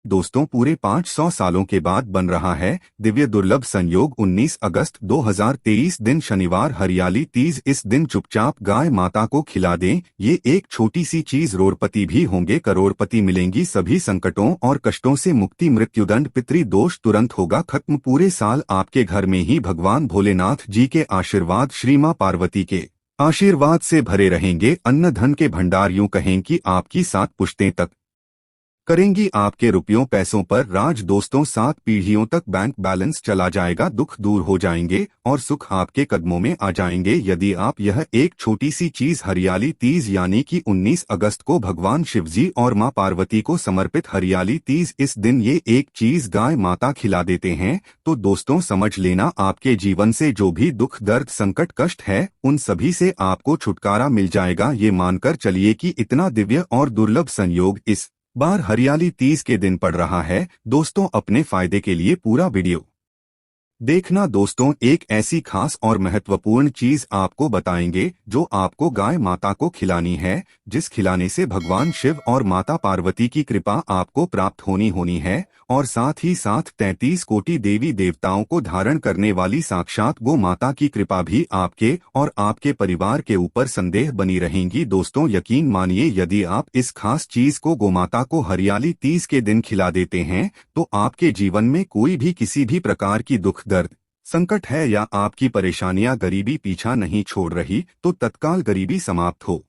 दोस्तों पूरे 500 सालों के बाद बन रहा है दिव्य दुर्लभ संयोग 19 अगस्त 2023 दिन शनिवार हरियाली तीज। इस दिन चुपचाप गाय माता को खिला दें। ये एक छोटी सी चीज रोड़पति भी होंगे करोड़पति मिलेंगी। सभी संकटों और कष्टों से मुक्ति, मृत्युदंड, पितृदोष तुरंत होगा खत्म। पूरे साल आपके घर में ही भगवान भोलेनाथ जी के आशीर्वाद, श्री मां पार्वती के आशीर्वाद से भरे रहेंगे। अन्न धन के भंडार यूं कहें कि आपकी 7 पुश्तें तक करेंगी आपके रुपयों पैसों पर राज। दोस्तों 7 पीढ़ियों तक बैंक बैलेंस चला जाएगा, दुख दूर हो जाएंगे और सुख आपके कदमों में आ जाएंगे यदि आप यह एक छोटी सी चीज हरियाली तीज यानी कि 19 अगस्त को भगवान शिवजी और मां पार्वती को समर्पित हरियाली तीज, इस दिन ये एक चीज गाय माता खिला देते हैं तो दोस्तों समझ लेना आपके जीवन से जो भी दुख, दर्द, संकट, कष्ट है उन सभी से आपको छुटकारा मिल जाएगा। ये मानकर चलिए कि इतना दिव्य और दुर्लभ संयोग इस बार हरियाली तीज के दिन पड़ रहा है। दोस्तों अपने फायदे के लिए पूरा वीडियो देखना। दोस्तों एक ऐसी खास और महत्वपूर्ण चीज आपको बताएंगे जो आपको गाय माता को खिलानी है, जिस खिलाने से भगवान शिव और माता पार्वती की कृपा आपको प्राप्त होनी है और साथ ही साथ 33 कोटि देवी देवताओं को धारण करने वाली साक्षात गो माता की कृपा भी आपके और आपके परिवार के ऊपर संदेह बनी रहेंगी। दोस्तों यकीन मानिए यदि आप इस खास चीज को गोमाता को हरियाली तीज के दिन खिला देते हैं तो आपके जीवन में कोई भी किसी भी प्रकार की दुख, दर्द, संकट है या आपकी परेशानियां, गरीबी पीछा नहीं छोड़ रही तो तत्काल गरीबी समाप्त हो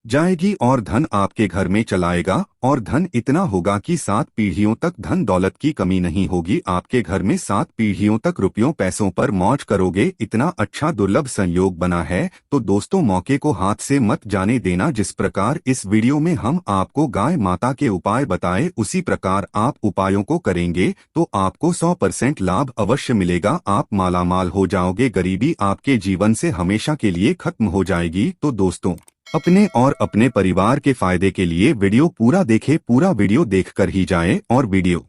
जाएगी और धन आपके घर में चलाएगा और धन इतना होगा कि 7 पीढ़ियों तक धन दौलत की कमी नहीं होगी। आपके घर में 7 पीढ़ियों तक रुपयों पैसों पर मौज करोगे। इतना अच्छा दुर्लभ संयोग बना है तो दोस्तों मौके को हाथ से मत जाने देना। जिस प्रकार इस वीडियो में हम आपको गाय माता के उपाय बताए उसी प्रकार आप उपायों को करेंगे तो आपको 100% लाभ अवश्य मिलेगा। आप मालामाल हो जाओगे, गरीबी आपके जीवन से हमेशा के लिए खत्म हो जाएगी। तो दोस्तों अपने और अपने परिवार के फायदे के लिए वीडियो पूरा देखें। पूरा वीडियो देखकर ही जाएं और वीडियो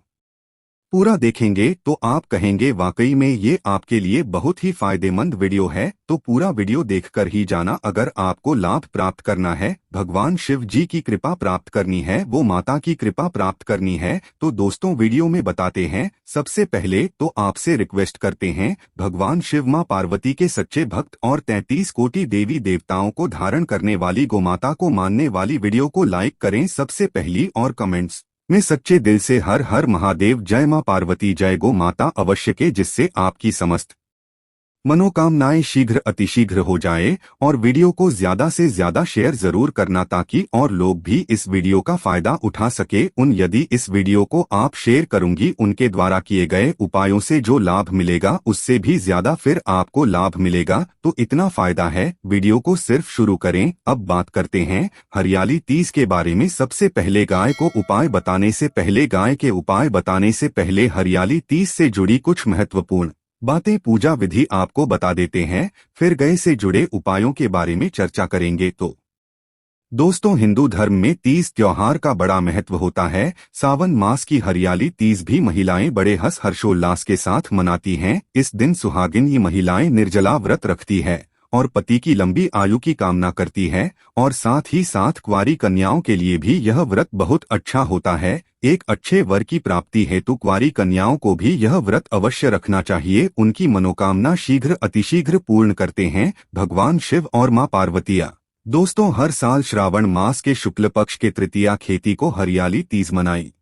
पूरा देखेंगे तो आप कहेंगे वाकई में ये आपके लिए बहुत ही फायदेमंद वीडियो है। तो पूरा वीडियो देखकर ही जाना। अगर आपको लाभ प्राप्त करना है, भगवान शिव जी की कृपा प्राप्त करनी है, वो माता की कृपा प्राप्त करनी है तो दोस्तों वीडियो में बताते हैं। सबसे पहले तो आपसे रिक्वेस्ट करते हैं भगवान शिव मां पार्वती के सच्चे भक्त और 33 कोटि देवी देवताओं को धारण करने वाली गोमाता को मानने वाली वीडियो को लाइक करें सबसे पहली और कमेंट्स में सच्चे दिल से हर हर महादेव, जय मां पार्वती, जय गो माता अवश्य के, जिससे आपकी समस्त मनोकामनाएं शीघ्र अतिशीघ्र हो जाए। और वीडियो को ज्यादा से ज्यादा शेयर जरूर करना ताकि और लोग भी इस वीडियो का फायदा उठा सके। यदि इस वीडियो को आप शेयर करूंगी उनके द्वारा किए गए उपायों से जो लाभ मिलेगा उससे भी ज्यादा फिर आपको लाभ मिलेगा। तो इतना फायदा है, वीडियो को सिर्फ शुरू करें। अब बात करते हैं हरियाली तीज के बारे में। सबसे पहले गाय के उपाय बताने से पहले हरियाली तीज से जुड़ी कुछ महत्वपूर्ण बातें, पूजा विधि आपको बता देते हैं, फिर गाय से जुड़े उपायों के बारे में चर्चा करेंगे। तो दोस्तों हिंदू धर्म में तीज त्योहार का बड़ा महत्व होता है। सावन मास की हरियाली तीज भी महिलाएं बड़े हर्षोल्लास के साथ मनाती हैं। इस दिन सुहागिन ये महिलाएं निर्जला व्रत रखती है और पति की लंबी आयु की कामना करती है और साथ ही साथ कुंवारी कन्याओं के लिए भी यह व्रत बहुत अच्छा होता है। एक अच्छे वर की प्राप्ति हेतु कुंवारी कन्याओं को भी यह व्रत अवश्य रखना चाहिए। उनकी मनोकामना शीघ्र अतिशीघ्र पूर्ण करते हैं भगवान शिव और मां पार्वतिया। दोस्तों हर साल श्रावण मास के शुक्ल पक्ष के तृतीया खेती को हरियाली तीज मनाई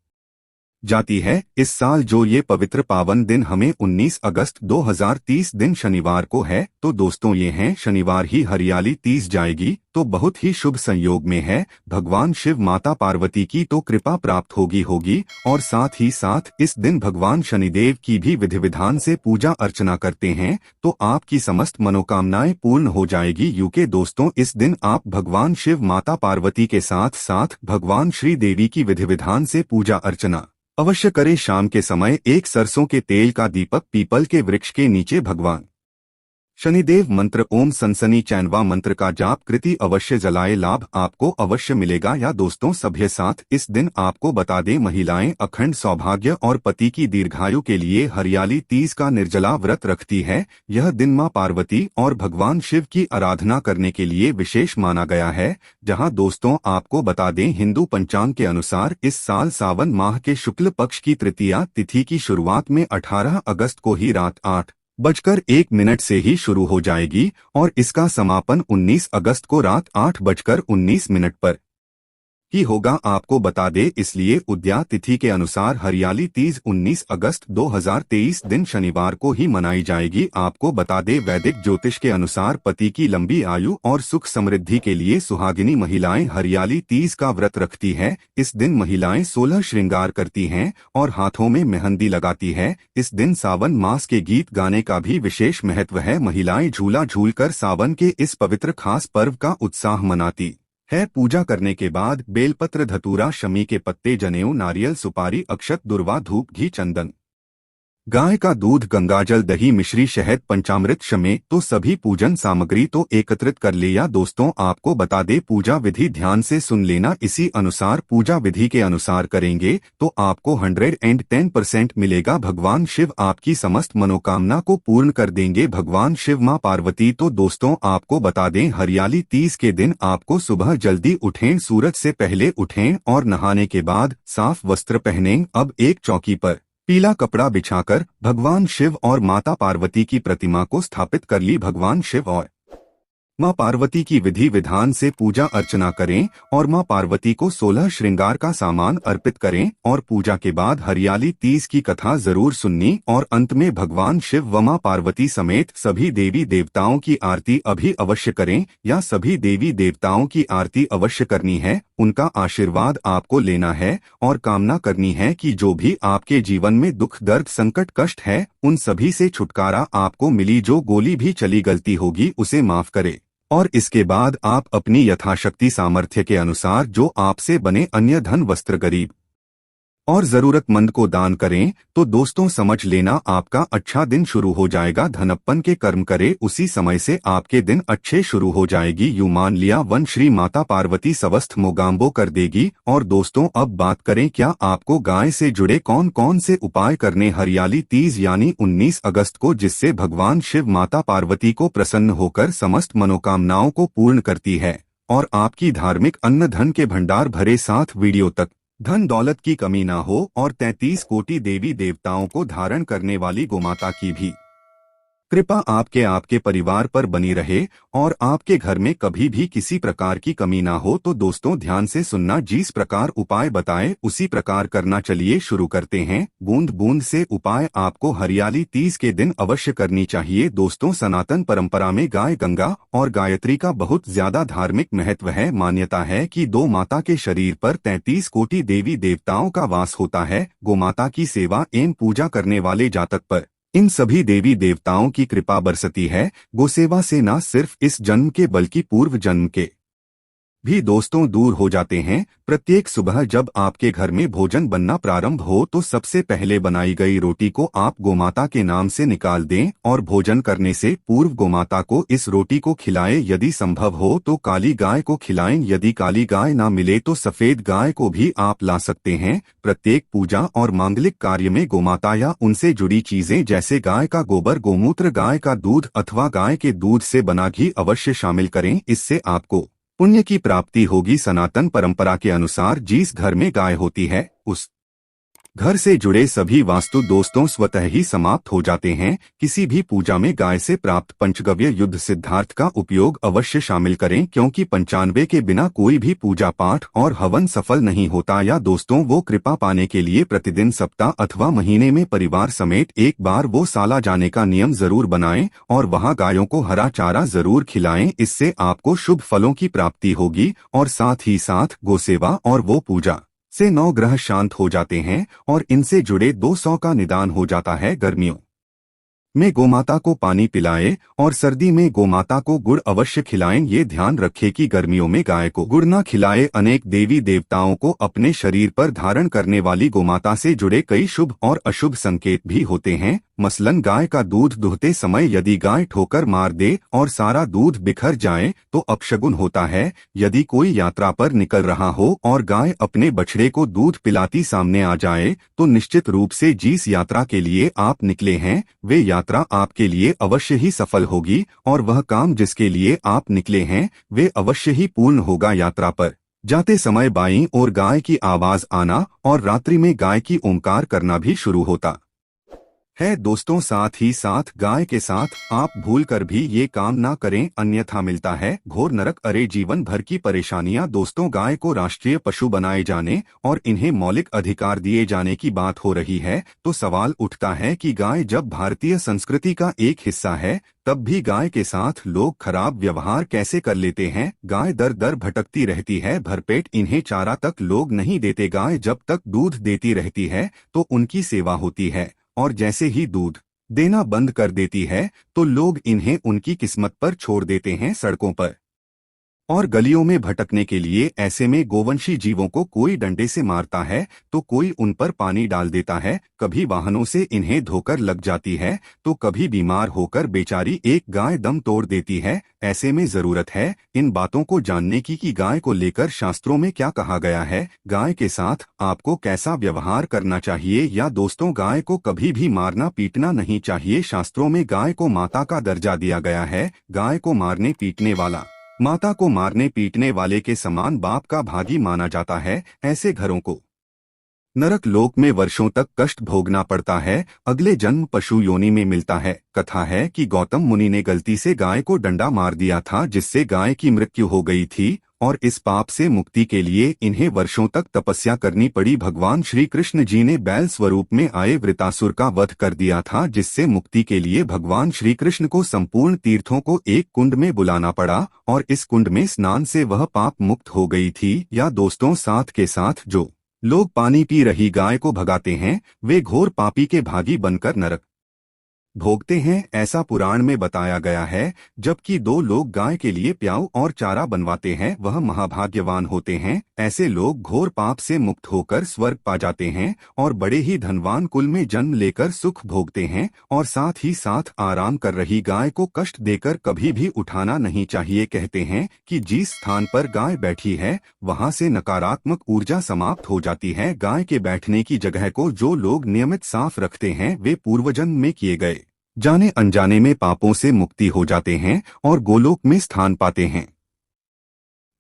जाती है। इस साल जो ये पवित्र पावन दिन हमें 19 अगस्त 2030 दिन शनिवार को है तो दोस्तों ये हैं शनिवार ही हरियाली तीज जाएगी तो बहुत ही शुभ संयोग में है। भगवान शिव माता पार्वती की तो कृपा प्राप्त होगी और साथ ही साथ इस दिन भगवान शनिदेव की भी विधि विधान से पूजा अर्चना करते हैं तो आपकी समस्त मनोकामनाएं पूर्ण हो जाएगी। यूके दोस्तों इस दिन आप भगवान शिव माता पार्वती के साथ साथ भगवान श्री देवी की विधि विधान से पूजा अर्चना अवश्य करें। शाम के समय एक सरसों के तेल का दीपक पीपल के वृक्ष के नीचे भगवान शनिदेव मंत्र ओम सनसनी चैनवा मंत्र का जाप कृति अवश्य जलाए, लाभ आपको अवश्य मिलेगा। या दोस्तों सभ्य साथ इस दिन आपको बता दें, महिलाएं अखंड सौभाग्य और पति की दीर्घायु के लिए हरियाली तीज का निर्जला व्रत रखती है। यह दिन मां पार्वती और भगवान शिव की आराधना करने के लिए विशेष माना गया है। जहां दोस्तों आपको बता दें, हिंदू पंचांग के अनुसार इस साल सावन माह के शुक्ल पक्ष की तृतीया तिथि की शुरुआत में 18 अगस्त को ही रात 8:01 से ही शुरू हो जाएगी और इसका समापन 19 अगस्त को रात 8:19 पर ही होगा। आपको बता दे, इसलिए उद्या तिथि के अनुसार हरियाली तीज 19 अगस्त 2023 दिन शनिवार को ही मनाई जाएगी। आपको बता दे, वैदिक ज्योतिष के अनुसार पति की लंबी आयु और सुख समृद्धि के लिए सुहागिनी महिलाएं हरियाली तीज का व्रत रखती है। इस दिन महिलाएं 16 श्रृंगार करती हैं और हाथों में मेहंदी लगाती है। इस दिन सावन मास के गीत गाने का भी विशेष महत्व है। महिलाएं झूला झूलकर सावन के इस पवित्र खास पर्व का उत्साह मनाती है। पूजा करने के बाद बेलपत्र, धतूरा, शमी के पत्ते, जनेऊ, नारियल, सुपारी, अक्षत, दुर्वा, धूप, घी, चंदन, गाय का दूध, गंगाजल, दही, मिश्री, शहद, पंचामृत, शमे तो सभी पूजन सामग्री तो एकत्रित कर लिया। दोस्तों आपको बता दे, पूजा विधि ध्यान से सुन लेना। इसी अनुसार पूजा विधि के अनुसार करेंगे तो आपको 110% मिलेगा। भगवान शिव आपकी समस्त मनोकामना को पूर्ण कर देंगे। भगवान शिव मां पार्वती। तो दोस्तों आपको बता दें, हरियाली तीज के दिन आपको सुबह जल्दी उठें, सूरज से पहले उठें और नहाने के बाद साफ वस्त्र पहनें। अब एक चौकी पर पीला कपड़ा बिछाकर भगवान शिव और माता पार्वती की प्रतिमा को स्थापित कर ली। भगवान शिव और मां पार्वती की विधि विधान से पूजा अर्चना करें और मां पार्वती को 16 श्रृंगार का सामान अर्पित करें और पूजा के बाद हरियाली तीज की कथा जरूर सुननी और अंत में भगवान शिव व मां पार्वती समेत सभी देवी देवताओं की आरती अभी अवश्य करें। या सभी देवी देवताओं की आरती अवश्य करनी है, उनका आशीर्वाद आपको लेना है और कामना करनी है कि जो भी आपके जीवन में दुख, दर्द, संकट, कष्ट है, उन सभी से छुटकारा आपको मिली। जो गोली भी चली गलती होगी उसे माफ करे और इसके बाद आप अपनी यथाशक्ति सामर्थ्य के अनुसार जो आपसे बने अन्य धन, वस्त्र, गरीब और जरूरतमंद को दान करें। तो दोस्तों समझ लेना, आपका अच्छा दिन शुरू हो जाएगा। धनप्पन के कर्म करे, उसी समय से आपके दिन अच्छे शुरू हो जाएगी। यूं मान लिया वन श्री माता पार्वती स्वस्थ मोगाम्बो कर देगी। और दोस्तों अब बात करें, क्या आपको गाय से जुड़े कौन कौन से उपाय करने हरियाली तीज यानी 19 अगस्त को, जिससे भगवान शिव माता पार्वती को प्रसन्न होकर समस्त मनोकामनाओं को पूर्ण करती है और आपकी धार्मिक अन्न धन के भंडार भरे। साथ वीडियो तक धन दौलत की कमी ना हो और 33 कोटि देवी देवताओं को धारण करने वाली गोमाता की भी कृपा आपके परिवार पर बनी रहे और आपके घर में कभी भी किसी प्रकार की कमी ना हो। तो दोस्तों ध्यान से सुनना, जिस प्रकार उपाय बताए उसी प्रकार करना। चलिए शुरू करते हैं। बूंद बूंद से उपाय आपको हरियाली तीज के दिन अवश्य करनी चाहिए। दोस्तों सनातन परंपरा में गाय, गंगा और गायत्री का बहुत ज्यादा धार्मिक महत्व है। मान्यता है कि दो माता के शरीर पर 33 कोटि देवी देवताओं का वास होता है। गोमाता की सेवा एवं पूजा करने वाले जातक पर इन सभी देवी देवताओं की कृपा बरसती है। गोसेवा से न सिर्फ इस जन्म के बल्कि पूर्व जन्म के भी दोस्तों दूर हो जाते हैं। प्रत्येक सुबह जब आपके घर में भोजन बनना प्रारंभ हो तो सबसे पहले बनाई गई रोटी को आप गोमाता के नाम से निकाल दें और भोजन करने से पूर्व गोमाता को इस रोटी को खिलाएं। यदि संभव हो तो काली गाय को खिलाएं। यदि काली गाय ना मिले तो सफेद गाय को भी आप ला सकते हैं। प्रत्येक पूजा और मांगलिक कार्य में गोमाता या उनसे जुड़ी चीजें जैसे गाय का गोबर, गोमूत्र, गाय का दूध अथवा गाय के दूध से बना घी अवश्य शामिल करें। इससे आपको पुण्य की प्राप्ति होगी। सनातन परंपरा के अनुसार जिस घर में गाय होती है उस घर से जुड़े सभी वास्तु दोस्तों स्वतः ही समाप्त हो जाते हैं। किसी भी पूजा में गाय से प्राप्त पंचगव्य युद्ध सिद्धार्थ का उपयोग अवश्य शामिल करें, क्योंकि 95 के बिना कोई भी पूजा पाठ और हवन सफल नहीं होता। या दोस्तों वो कृपा पाने के लिए प्रतिदिन, सप्ताह अथवा महीने में परिवार समेत एक बार वो साला जाने का नियम जरूर बनाएं और वहां गायों को हरा चारा जरूर खिलाएं। इससे आपको शुभ फलों की प्राप्ति होगी और साथ ही साथ गोसेवा और वो पूजा से 9 ग्रह शांत हो जाते हैं और इनसे जुड़े 200 का निदान हो जाता है। गर्मियों में गोमाता को पानी पिलाएं और सर्दी में गोमाता को गुड़ अवश्य खिलाएं। ये ध्यान रखें कि गर्मियों में गाय को गुड़ न खिलाएं। अनेक देवी देवताओं को अपने शरीर पर धारण करने वाली गोमाता से जुड़े कई शुभ और अशुभ संकेत भी होते हैं। मसलन गाय का दूध दुहते समय यदि गाय ठोकर मार दे और सारा दूध बिखर जाए तो अपशगुन होता है। यदि कोई यात्रा पर निकल रहा हो और गाय अपने बछड़े को दूध पिलाती सामने आ जाए तो निश्चित रूप से जिस यात्रा के लिए आप निकले हैं वे यात्रा आपके लिए अवश्य ही सफल होगी और वह काम जिसके लिए आप निकले हैं वे अवश्य ही पूर्ण होगा। यात्रा पर जाते समय बाईं ओर गाय की आवाज आना और रात्रि में गाय की ओंकार करना भी शुरू होता है। दोस्तों, साथ ही साथ गाय के साथ आप भूल कर भी ये काम ना करें, अन्यथा मिलता है घोर नरक। अरे जीवन भर की परेशानियां। दोस्तों, गाय को राष्ट्रीय पशु बनाए जाने और इन्हें मौलिक अधिकार दिए जाने की बात हो रही है तो सवाल उठता है कि गाय जब भारतीय संस्कृति का एक हिस्सा है तब भी गाय के साथ लोग खराब व्यवहार कैसे कर लेते हैं। गाय दर दर भटकती रहती है, भरपेट इन्हें चारा तक लोग नहीं देते। गाय जब तक दूध देती रहती है तो उनकी सेवा होती है और जैसे ही दूध देना बंद कर देती है तो लोग इन्हें उनकी किस्मत पर छोड़ देते हैं, सड़कों पर और गलियों में भटकने के लिए। ऐसे में गोवंशी जीवों को कोई डंडे से मारता है तो कोई उन पर पानी डाल देता है, कभी वाहनों से इन्हें धोकर लग जाती है तो कभी बीमार होकर बेचारी एक गाय दम तोड़ देती है। ऐसे में जरूरत है इन बातों को जानने की कि गाय को लेकर शास्त्रों में क्या कहा गया है, गाय के साथ आपको कैसा व्यवहार करना चाहिए। या दोस्तों, गाय को कभी भी मारना पीटना नहीं चाहिए। शास्त्रों में गाय को माता का दर्जा दिया गया है। गाय को मारने पीटने वाला माता को मारने पीटने वाले के समान बाप का भागी माना जाता है। ऐसे घरों को नरक लोक में वर्षों तक कष्ट भोगना पड़ता है, अगले जन्म पशु योनि में मिलता है। कथा है कि गौतम मुनि ने गलती से गाय को डंडा मार दिया था जिससे गाय की मृत्यु हो गई थी और इस पाप से मुक्ति के लिए इन्हें वर्षों तक तपस्या करनी पड़ी। भगवान श्री कृष्ण जी ने बैल स्वरूप में आए वृतासुर का वध कर दिया था जिससे मुक्ति के लिए भगवान श्री कृष्ण को संपूर्ण तीर्थों को एक कुंड में बुलाना पड़ा और इस कुंड में स्नान से वह पाप मुक्त हो गई थी। या दोस्तों, साथ के साथ जो लोग पानी पी रही गाय को भगाते हैं वे घोर पापी के भागी बनकर नरक भोगते हैं, ऐसा पुराण में बताया गया है। जबकि दो लोग गाय के लिए प्याऊ और चारा बनवाते हैं वह महाभाग्यवान होते हैं। ऐसे लोग घोर पाप से मुक्त होकर स्वर्ग पा जाते हैं और बड़े ही धनवान कुल में जन्म लेकर सुख भोगते हैं। और साथ ही साथ आराम कर रही गाय को कष्ट देकर कभी भी उठाना नहीं चाहिए। कहते हैं कि जिस स्थान पर गाय बैठी है वहां से नकारात्मक ऊर्जा समाप्त हो जाती है। गाय के बैठने की जगह को जो लोग नियमित साफ रखते हैं वे पूर्वजन्म में किए गए जाने अनजाने में पापों से मुक्ति हो जाते हैं और गोलोक में स्थान पाते हैं।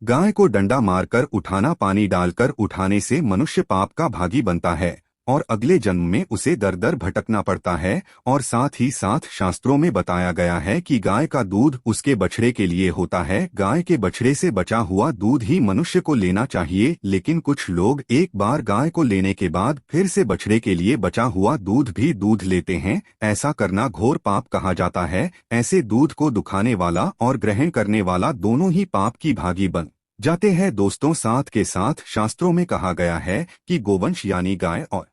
गाय को डंडा मारकर उठाना, पानी डालकर उठाने से मनुष्य पाप का भागी बनता है और अगले जन्म में उसे दर दर भटकना पड़ता है। और साथ ही साथ शास्त्रों में बताया गया है कि गाय का दूध उसके बछड़े के लिए होता है। गाय के बछड़े से बचा हुआ दूध ही मनुष्य को लेना चाहिए, लेकिन कुछ लोग एक बार गाय को लेने के बाद फिर से बछड़े के लिए बचा हुआ दूध भी दूध लेते हैं। ऐसा करना घोर पाप कहा जाता है। ऐसे दूध को दुखाने वाला और ग्रहण करने वाला दोनों ही पाप की भागी बन जाते हैं। दोस्तों, साथ के साथ शास्त्रों में कहा गया है कि गोवंश यानी गाय और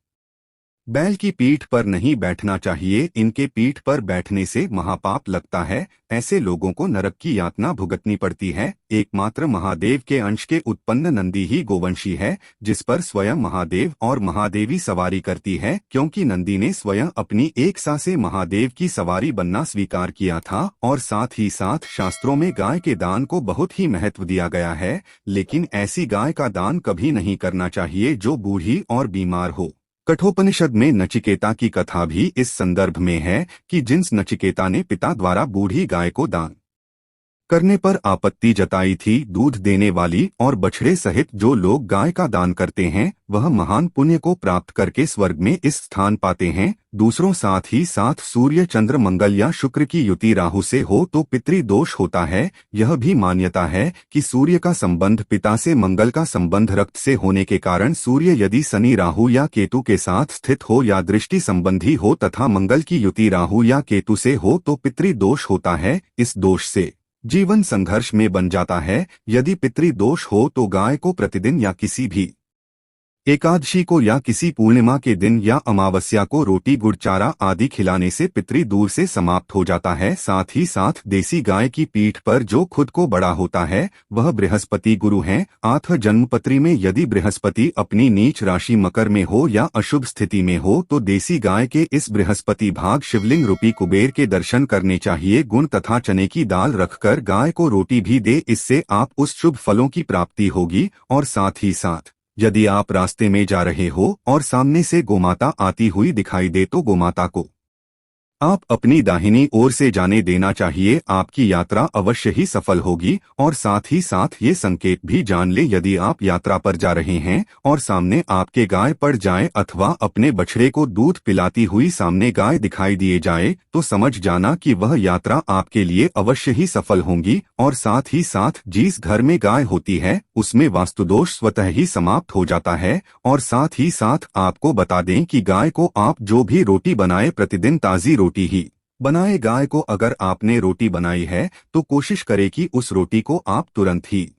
बैल की पीठ पर नहीं बैठना चाहिए, इनके पीठ पर बैठने से महापाप लगता है। ऐसे लोगों को नरक की यातना भुगतनी पड़ती है। एकमात्र महादेव के अंश के उत्पन्न नंदी ही गोवंशी है जिस पर स्वयं महादेव और महादेवी सवारी करती है, क्योंकि नंदी ने स्वयं अपनी एक सा से महादेव की सवारी बनना स्वीकार किया था। और साथ ही साथ शास्त्रों में गाय के दान को बहुत ही महत्व दिया गया है, लेकिन ऐसी गाय का दान कभी नहीं करना चाहिए जो बूढ़ी और बीमार हो। कठोपनिषद में नचिकेता की कथा भी इस संदर्भ में है कि जिस नचिकेता ने पिता द्वारा बूढ़ी गाय को दान करने पर आपत्ति जताई थी, दूध देने वाली और बछड़े सहित जो लोग गाय का दान करते हैं वह महान पुण्य को प्राप्त करके स्वर्ग में इस स्थान पाते हैं। दूसरों, साथ ही साथ सूर्य, चंद्र, मंगल या शुक्र की युति राहु से हो तो पितृदोष होता है। यह भी मान्यता है कि सूर्य का संबंध पिता से, मंगल का संबंध रक्त से होने के कारण सूर्य यदि शनि, राहु या केतु के साथ स्थित हो या दृष्टि संबंधी हो तथा मंगल की युति राहु या केतु से हो तो पितृदोष होता है। इस दोष से जीवन संघर्ष में बन जाता है। यदि पितृदोष हो तो गाय को प्रतिदिन या किसी भी एकादशी को या किसी पूर्णिमा के दिन या अमावस्या को रोटी गुड़ चारा आदि खिलाने से पितृ दूर से समाप्त हो जाता है। साथ ही साथ देसी गाय की पीठ पर जो खुद को बड़ा होता है वह बृहस्पति गुरु हैं। आठ जन्मपत्री में यदि बृहस्पति अपनी नीच राशि मकर में हो या अशुभ स्थिति में हो तो देसी गाय के इस बृहस्पति भाग शिवलिंग रूपी कुबेर के दर्शन करने चाहिए। गुण तथा चने की दाल रखकर गाय को रोटी भी दे, इससे आप उस शुभ फलों की प्राप्ति होगी। और साथ ही साथ यदि आप रास्ते में जा रहे हो और सामने से गोमाता आती हुई दिखाई दे तो गोमाता को आप अपनी दाहिनी ओर से जाने देना चाहिए। आपकी यात्रा अवश्य ही सफल होगी। और साथ ही साथ ये संकेत भी जान ले, यदि आप यात्रा पर जा रहे हैं और सामने आपके गाय पड़ जाए अथवा अपने बछड़े को दूध पिलाती हुई सामने गाय दिखाई दिए जाए तो समझ जाना कि वह यात्रा आपके लिए अवश्य ही सफल होगी। और साथ ही साथ जिस घर में गाय होती है उसमें वास्तुदोष स्वतः ही समाप्त हो जाता है। और साथ ही साथ आपको बता दें कि गाय को आप जो भी रोटी बनाए प्रतिदिन ताज़ी रोटी ही बनाए। गाय को अगर आपने रोटी बनाई है तो कोशिश करें कि उस रोटी को आप तुरंत ही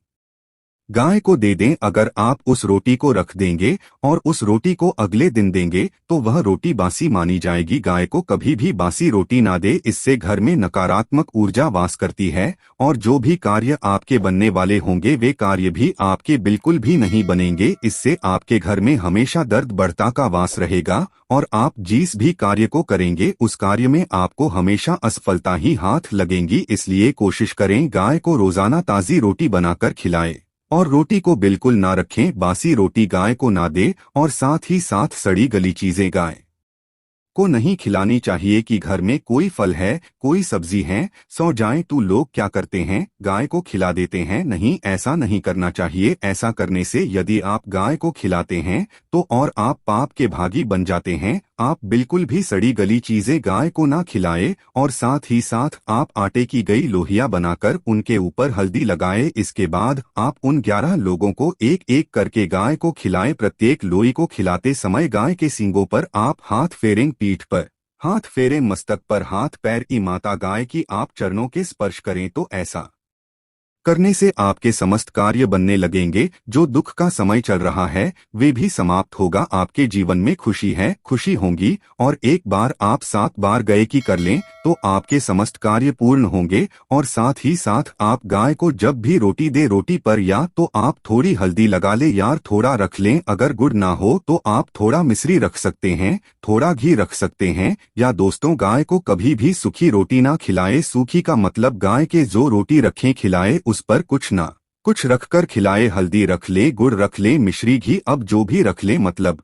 गाय को दे दें। अगर आप उस रोटी को रख देंगे और उस रोटी को अगले दिन देंगे तो वह रोटी बासी मानी जाएगी। गाय को कभी भी बासी रोटी ना दे, इससे घर में नकारात्मक ऊर्जा वास करती है और जो भी कार्य आपके बनने वाले होंगे वे कार्य भी आपके बिल्कुल भी नहीं बनेंगे। इससे आपके घर में हमेशा दर्द बढ़ता का वास रहेगा और आप जिस भी कार्य को करेंगे उस कार्य में आपको हमेशा असफलता ही हाथ लगेंगी। इसलिए कोशिश करें गाय को रोजाना ताज़ी रोटी बनाकर खिलाएं और रोटी को बिल्कुल ना रखें, बासी रोटी गाय को ना दे। और साथ ही साथ सड़ी गली चीजें गाय को नहीं खिलानी चाहिए। कि घर में कोई फल है कोई सब्जी है सो जाए तो लोग क्या करते हैं गाय को खिला देते हैं। नहीं, ऐसा नहीं करना चाहिए। ऐसा करने से यदि आप गाय को खिलाते हैं तो और आप पाप के भागी बन जाते हैं। आप बिल्कुल भी सड़ी गली चीजें गाय को ना खिलाए। और साथ ही साथ आप आटे की गई लोहिया बनाकर उनके ऊपर हल्दी लगाए। इसके बाद आप उन 11 लोगों को एक एक करके गाय को खिलाएं। प्रत्येक लोई को खिलाते समय गाय के सींगों पर आप हाथ फेरें, पीठ पर हाथ फेरें, मस्तक पर हाथ, पैर की माता गाय की आप चरणों के स्पर्श करें। तो ऐसा करने से आपके समस्त कार्य बनने लगेंगे। जो दुख का समय चल रहा है वे भी समाप्त होगा। आपके जीवन में खुशी होगी। और एक बार आप 7 बार गाय की कर लें तो आपके समस्त कार्य पूर्ण होंगे। और साथ ही साथ आप गाय को जब भी रोटी दे रोटी पर या तो आप थोड़ी हल्दी लगा ले या थोड़ा रख लें। अगर गुड़ ना हो तो आप थोड़ा मिश्री रख सकते हैं, थोड़ा घी रख सकते हैं। या दोस्तों, गाय को कभी भी सूखी रोटी ना खिलाए। सूखी का मतलब गाय के जो रोटी रखें खिलाए उस पर कुछ ना कुछ रखकर खिलाए। हल्दी रख ले, गुड़ रख ले, मिश्री घी अब जो भी रख ले, मतलब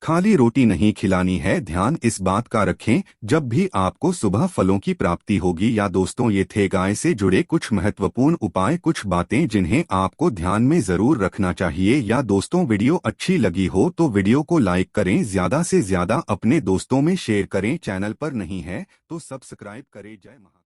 खाली रोटी नहीं खिलानी है। ध्यान इस बात का रखें जब भी आपको सुबह फलों की प्राप्ति होगी। या दोस्तों, ये थे गाय से जुड़े कुछ महत्वपूर्ण उपाय, कुछ बातें जिन्हें आपको ध्यान में जरूर रखना चाहिए। या दोस्तों, वीडियो अच्छी लगी हो तो वीडियो को लाइक करें, ज्यादा से ज्यादा अपने दोस्तों में शेयर करें। चैनल पर नहीं है तो सब्सक्राइब करें। जय महाकाल।